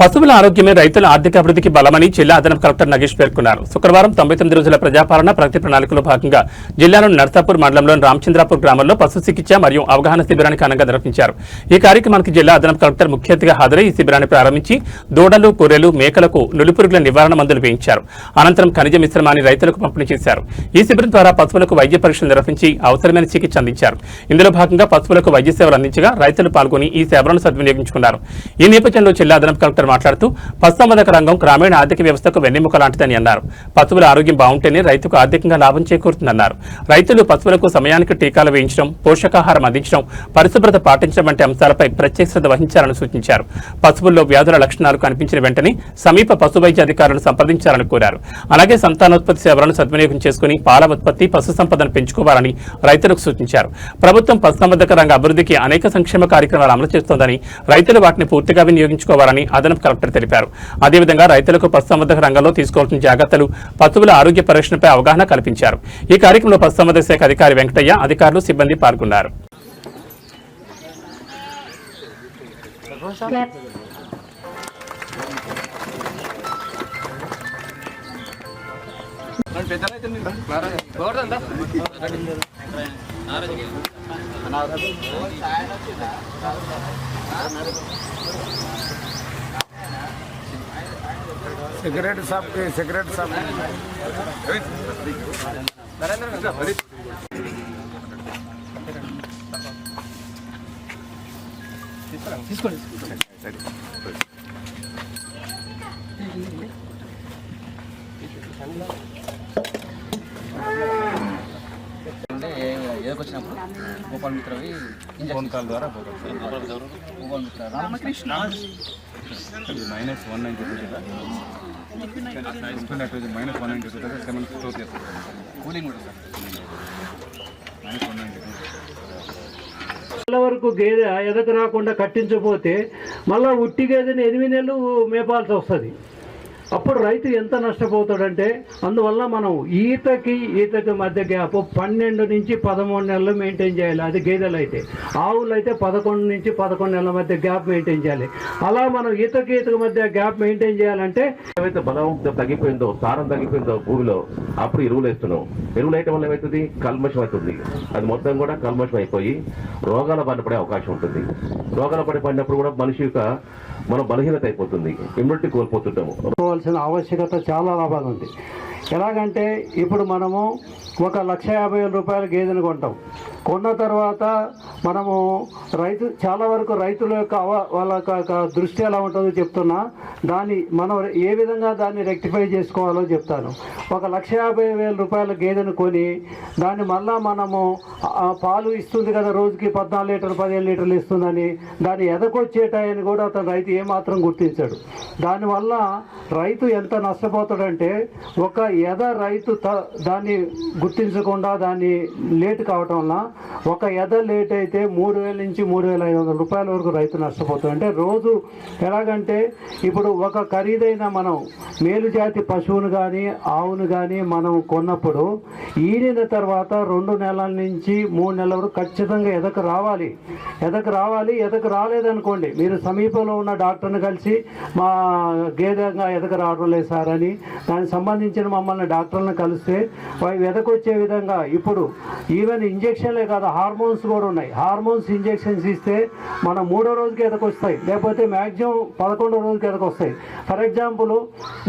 పశువుల ఆరోగ్యమే రైతుల ఆర్థిక అభివృద్ధికి బలమని జిల్లా అదనపు కలెక్టర్ నగేష్ పేర్కొన్నారు. శుక్రవారం 99 రోజుల ప్రజాపాలన ప్రగతి ప్రణాళికలో భాగంగా జిల్లాలోని నర్సాపూర్ మండలంలోని రామచంద్రాపూర్ గ్రామంలో పశు చికిత్స మరియు అవగాహన శిబిరాన్ని ఘనంగా నిర్వహించారు. ఈ కార్యక్రమానికి జిల్లా అదనపు కలెక్టర్ ముఖ్య అతిథిగా హాజరై ఈ శిబిరాన్ని ప్రారంభించి దూడలు, గొర్రెలు, మేకలకు నులిపురుగుల నివారణ మందులు వేయించారు. అనంతరం ఖనిజ మిశ్రమాన్ని రైతులకు పంపిణీ చేశారు. ఈ శిబిరం ద్వారా పశువులకు వైద్య పరీక్షలు నిర్వహించి అవసరమైన చికిత్స అందించారు. ఇందులో భాగంగా పశువులకు వైద్య సేవలు అందించగా రైతులు పాల్గొని ఈ సేవలను సద్వినియోగించుకున్నారు. ఈ నేపథ్యంలో జిల్లా అదనపు కలెక్టర్ మాట్లాడుతూ పశుసంవర్ధక రంగం గ్రామీణ ఆర్థిక వ్యవస్థకు వెన్నెముక లాంటిదని అన్నారు. పశువుల ఆరోగ్యం బాగుంటేనే రైతుకు ఆర్థికంగా లాభం చేకూరుతుందన్నారు. రైతులు పశువులకు సమయానికి టీకాలు వేయించడం, పోషకాహారం అందించడం, పరిశుభ్రత పాటించడం వంటి అంశాలపై ప్రత్యేక శ్రద్ధ వహించాలని సూచించారు. పశువుల్లో వ్యాధుల లక్షణాలు కనిపించిన వెంటనే సమీప పశు వైద్య అధికారులను సంప్రదించాలని కోరారు. అలాగే సంతానోత్పత్తి సేవలను సద్వినియోగం చేసుకుని పాల ఉత్పత్తి, పశు సంపదను పెంచుకోవాలని రైతులకు సూచించారు. ప్రభుత్వం పశుసంవర్ధక రంగ అభివృద్ధికి అనేక సంక్షేమ కార్యక్రమాలు అమలు చేస్తోందని, రైతులు వాటిని పూర్తిగా వినియోగించుకోవాలని అదనపు కలెక్టర్ తెలిపారు. అదేవిధంగా రైతులకు పశుసంవర్ధక రంగంలో తీసుకోవాల్సిన జాగ్రత్తలు, పశువుల ఆరోగ్య పరిరక్షణపై అవగాహన కల్పించారు. ఈ కార్యక్రమంలో పశుసంవర్ధక శాఖ అధికారి వెంకటయ్య, అధికారులు, సిబ్బంది పాల్గొన్నారు. सिगरेट साहब ఏదొచ్చినప్పుడు గోపాల్ మిత్రవి ఫోన్ కాల్ ద్వారా గోపాల్ మిత్ర రామకృష్ణ -192 స్టోర్ చేస్తారు. కూలింగ్ కూడా సార్ నెల వరకు గేదె ఎదకు రాకుండా కట్టించకపోతే మళ్ళీ ఉట్టి గేదెని 8 నెలలు మేపాల్సి వస్తుంది. అప్పుడు రైతు ఎంత నష్టపోతాడంటే, అందువల్ల మనం ఈతకి మధ్య గ్యాప్ 12 నుంచి 13 నెలలు మెయింటైన్ చేయాలి. అది గేదెలు అయితే. ఆవులు అయితే 11 నుంచి 11 నెలల మధ్య గ్యాప్ మెయింటైన్ చేయాలి. అలా మనం ఈతకి మధ్య గ్యాప్ మెయింటైన్ చేయాలంటే, ఏవైతే బలం తగ్గిపోయిందో, సారం తగ్గిపోయిందో భూమిలో, అప్పుడు ఎరువులు వేస్తున్నాం. ఎరువులు వేయటం వల్ల ఏమవుతుంది? కల్మషం అవుతుంది. అది మొత్తం కూడా కల్మషం అయిపోయి రోగాల బారిన పడే అవకాశం ఉంటుంది. రోగాల పడినప్పుడు కూడా మనిషి యొక్క మనం బలహీనత అయిపోతుంది, ఇమ్యూనిటీ కోల్పోతుంటాము. ఆవశ్యకత చాలా లాభాలు ఉంది. ఎలాగంటే ఇప్పుడు మనము 1,50,000 రూపాయల గేదెను కొంటాం. కొన్న తర్వాత మనము చాలా వరకు రైతుల యొక్క వాళ్ళ దృష్టి ఎలా ఉంటుందో చెప్తున్నా. దాన్ని మనం ఏ విధంగా దాన్ని రెక్టిఫై చేసుకోవాలో చెప్తాను. 1,50,000 రూపాయల గేదెను కొని దాన్ని మళ్ళా మనము పాలు ఇస్తుంది కదా, రోజుకి 14 లీటర్లు 15 లీటర్లు ఇస్తుందని దాన్ని ఎదకొచ్చేటాయని కూడా అతను రైతు ఏమాత్రం గుర్తించాడు. దానివల్ల రైతు ఎంత నష్టపోతాడంటే, ఒక రైతు దాన్ని గుర్తించకుండా దాన్ని లేట్ కావటం వల్ల ఒక లేట్ అయితే 3,000 నుంచి 3,500 రూపాయల వరకు రైతు నష్టపోతాడు. అంటే రోజు ఎలాగంటే, ఇప్పుడు ఒక ఖరీదైన మనం మేలుజాతి పశువును కానీ ఆవును కానీ మనం కొన్నప్పుడు ఈనిన తర్వాత 2 నెలల నుంచి 3 నెలల వరకు ఖచ్చితంగా ఎదకు రావాలి. ఎదకు రాలేదనుకోండి, మీరు సమీపంలో ఉన్న డాక్టర్ని కలిసి మా గేదెగా ఎదకు రావడం లేదు సార్ అని దానికి సంబంధించిన మమ్మల్ని డాక్టర్లను కలిస్తే ఎదకొచ్చే విధంగా, ఇప్పుడు ఈవెన్ ఇంజక్షన్లే కాదు, హార్మోన్స్ కూడా ఉన్నాయి. హార్మోన్స్ ఇంజక్షన్స్ ఇస్తే మనం 3వ రోజుకి ఎదకొస్తాయి, లేకపోతే మ్యాక్సిమం 11వ రోజుకి ఎదకొస్తాయి. ఫర్ ఎగ్జాంపుల్,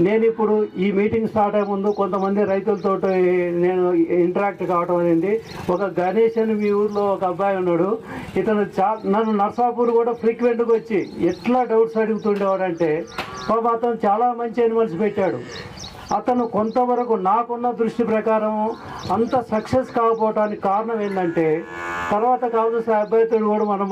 నేను ఇప్పుడు ఈ మీటింగ్ స్టార్ట్ అయ్యే ముందు కొంతమంది రైతులతో నేను ఇంటరాక్ట్ కావడం అనేది, ఒక గణేష్ అని మీ ఊర్లో ఒక అబ్బాయి ఉన్నాడు. ఇతను నన్ను నర్సాపూర్ కూడా ఫ్రీక్వెంట్గా వచ్చి ఎట్లా డౌట్స్ అడుగుతుండేవాడంటే, అతను చాలా మంచి యానిమల్స్ పెట్టాడు. అతను కొంతవరకు నాకున్న దృష్టి ప్రకారం అంత సక్సెస్ కాకపోవడానికి కారణం ఏంటంటే, తర్వాత కావాల్సిన అబ్బాయితో కూడా మనం